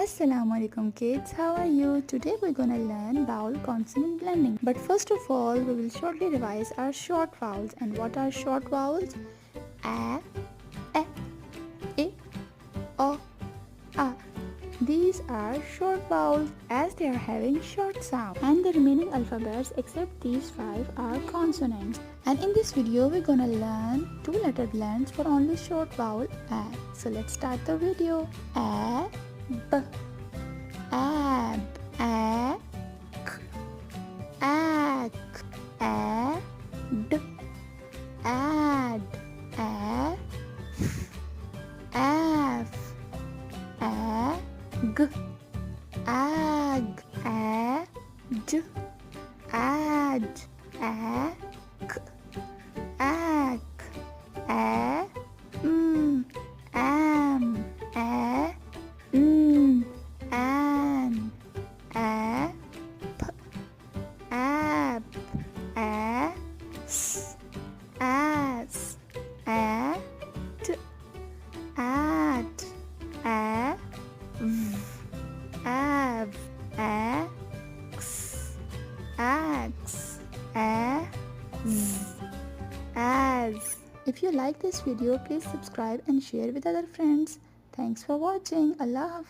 Assalamu alaikum kids, how are you? Today we're gonna learn vowel consonant blending. But first of all, we will shortly revise our short vowels. And what are short vowels? A, e, o, a. These are short vowels as they are having short sound. And the remaining alphabets except these 5 are consonants. And in this video, we're gonna learn 2-letter blends for only short vowel A. So let's start the video. A, b, ab, ak, ak, ad, ad, af, af, ag, ag, aj, aj, ak, ak, am, an, ap, ab, as, at, av, ax, as. If you like this video, please subscribe and share with other friends. Thanks for watching. Allah Hafiz.